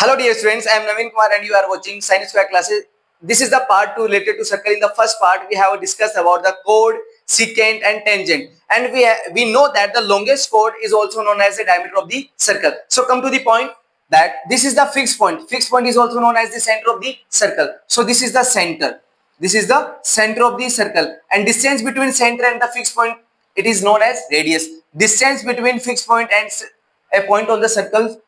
Hello dear students, I am Naveen Kumar and you are watching Science Square classes. This is the part 2 related to circle. In the first part, we have discussed about the chord, secant and tangent. And we know that the longest chord is also known as the diameter of the circle. So come to the point that this is the fixed point. Fixed point is also known as the center of the circle. So this is the center. This is the center of the circle. And distance between center and the fixed point, it is known as radius. Distance between fixed point and a point on the circle,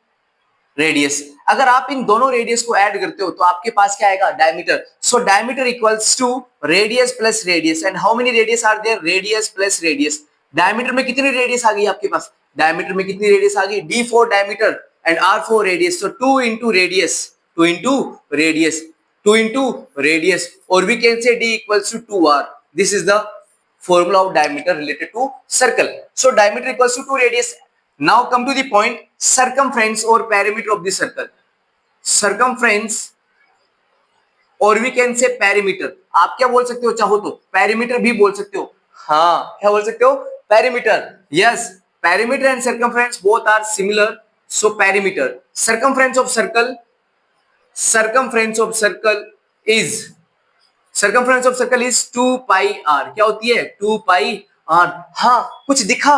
radius. अगर आप इन दोनों radius को add करते हो तो आपके पास क्या आएगा? Diameter. So diameter equals to radius plus radius. And how many radius are there? Radius plus radius. Diameter में कितनी रेडियस आ गई आपके पास? डायमीटर में कितनी रेडियस आ गई? D4 diameter and R4 radius. So 2 into radius, 2 into radius, 2 into radius, और we can say D equals to 2R. This is the formula of diameter related to circle. So diameter equals to 2 radius. Now come to the point, circumference or perimeter of the circle. Circumference or we can say perimeter. आप क्या बोल सकते हो? चाहो तो perimeter भी बोल सकते हो. हाँ, क्या बोल सकते हो? Perimeter. Yes, perimeter and circumference both are similar. So perimeter. Circumference of circle. Circumference of circle is 2 pi r. क्या होती है? 2 pi r. हाँ, कुछ दिखा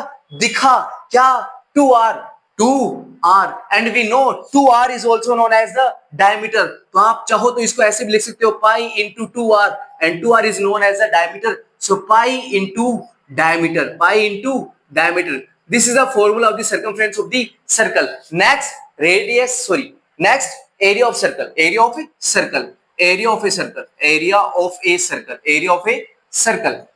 क्या? 2r. 2r. And we know 2r is also known as the diameter. तो आप चाहो तो इसको ऐसे भी लिख सकते हो, pi into 2r, and 2r is known as the diameter. So pi into diameter. Pi into diameter. This is the formula of the circumference of the circle. Next, Next, area of circle. Area of a circle. Area of a circle. Area of a circle. Area of a circle.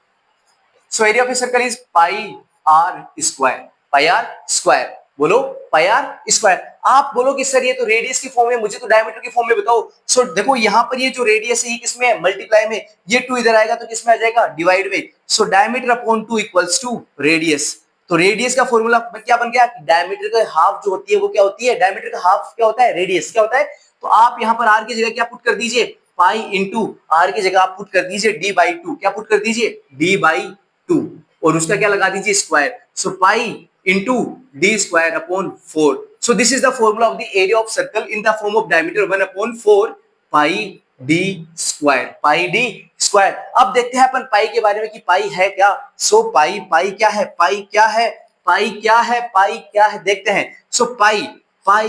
So area of a circle is pi r square. Pi r square. बोलो pi r square. आप बोलो कि sir ये तो radius की form में, मुझे तो डायमीटर की फॉर्म में बताओ. सो देखो यहाँ पर ये जो रेडियस है ये किसमें है? मल्टीप्लाई में. ये 2 इधर आएगा तो किसमें आ जाएगा? डिवाइड में. So diameter upon 2 equals to radius. तो रेडियस का फॉर्मूला क्या बन गया? डायमीटर का हाफ जो होती है वो क्या होती है? डायमीटर का हाफ क्या होता है? रेडियस. क्या होता है? तो आप यहाँ पर r की जगह क्या पुट कर दीजिए? पाई इंटू r की जगह आप पुट कर दीजिए d/2. क्या पुट कर दीजिए? d/2, और उसका क्या लगा दीजिए? Square. So pi into d square upon 4. So this is the formula of the area of circle in the form of diameter 1 upon 4 pi d square. Pi d square. अब देखते हैं अपन पाई के बारे में कि पाई है क्या. सो पाई क्या है? पाई क्या है? पाई क्या है? पाई क्या है? देखते हैं. सो पाई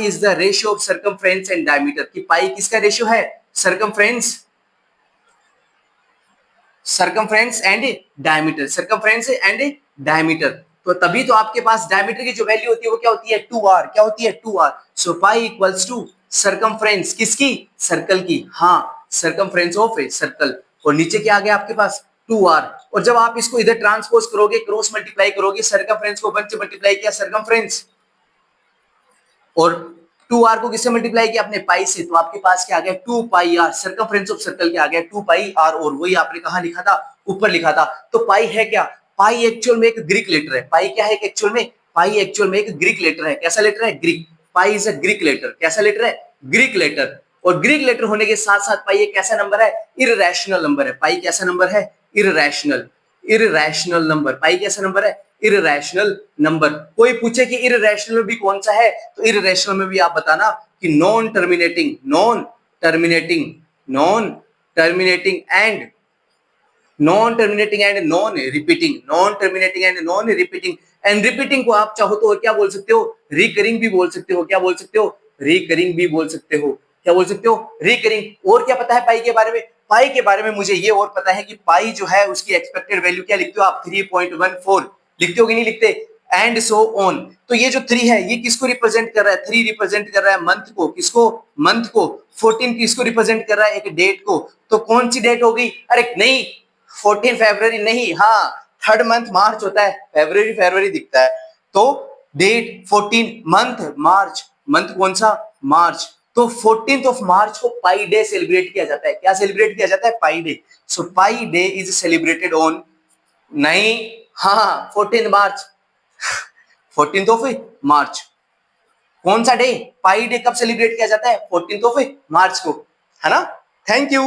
is the ratio of circumference and diameter. कि पाई किसका रेशियो है? circumference and diameter. Circumference and diameter. तो तभी तो आपके पास डायमीटर की जो वैल्यू होती है वो क्या होती है? 2r. क्या होती है? 2r. So pi equals to circumference. किसकी? सर्कल की. हाँ, सर्कमफ्रेंस ऑफ ए सर्कल. और नीचे क्या आ गया आपके पास? 2r. और जब आप इसको इधर ट्रांसपोज करोगे, क्रॉस मल्टीप्लाई करोगे, सर्कमफ्रेंस को 1 से मल्टीप्लाई किया सर्कमफ्रेंस, और 2r को किससे मल्टीप्लाई किया? अपने पाई से. तो आपके पास क्या आ गया? 2 पाई r. सर्कमफ्रेंस ऑफ सर्कल क्या आ गया? 2 पाई r. और वही आपने कहां लिखा था? ऊपर लिखा था. तो पाई है क्या? पाई एक्चुअल में एक ग्रीक लेटर है. पाई क्या है एक्चुअल में? पाई एक्चुअल में एक ग्रीक लेटर है. कैसा लेटर है? Greek. Pi is a Greek letter. कैसा लेटर है? Greek letter. और ग्रीक लेटर होने के साथ साथ पाई एक कैसा नंबर है? इररेशनल नंबर है. पाई कैसा नंबर है? Irrational number. पाई कैसा नंबर है? Irrational number. कोई पूछे कि इररेशनल में भी कौन सा है, तो इररेशनल में भी आप बताना कि non terminating and non repeating. And repeating को आप चाहो तो और क्या बोल सकते हो? रिकरिंग भी बोल सकते हो. क्या बोल सकते हो? रिकरिंग भी बोल सकते हो. क्या बोल सकते हो? रिकरिंग. और क्या पता है पाई के बारे में? पाई के बारे में मुझे ये और पता है कि पाई जो है उसकी एक्सपेक्टेड वैल्यू क्या लिखते हो आप? 3.14 लिखते हो कि नहीं लिखते? And so on. तो ये जो 3 है ये किसको रिप्रेजेंट कर रहा है? 3 रिप्रेजेंट कर रहा है मंथ को. किसको? मंथ को. 14 किसको रिप्रेजेंट कर रहा है? एक डेट को. तो कौन सी डेट होगी? अरे नहीं, 14 फरवरी नहीं. हाँ, थर्ड मंथ मार्च होता है. फरवरी दिखता है. तो डेट 14, मंथ मार्च. मंथ कौन सा? मार्च. तो 14th ऑफ मार्च को पाई डे सेलिब्रेट किया जाता है. क्या सेलिब्रेट किया जाता है? Pi day. So pi day is celebrated on, नहीं, हाँ, 14 मार्च. 14th of March. कौन सा डे? पाई डे कब सेलिब्रेट किया जाता है? 14th ऑफ मार्च को, है ना. Thank you.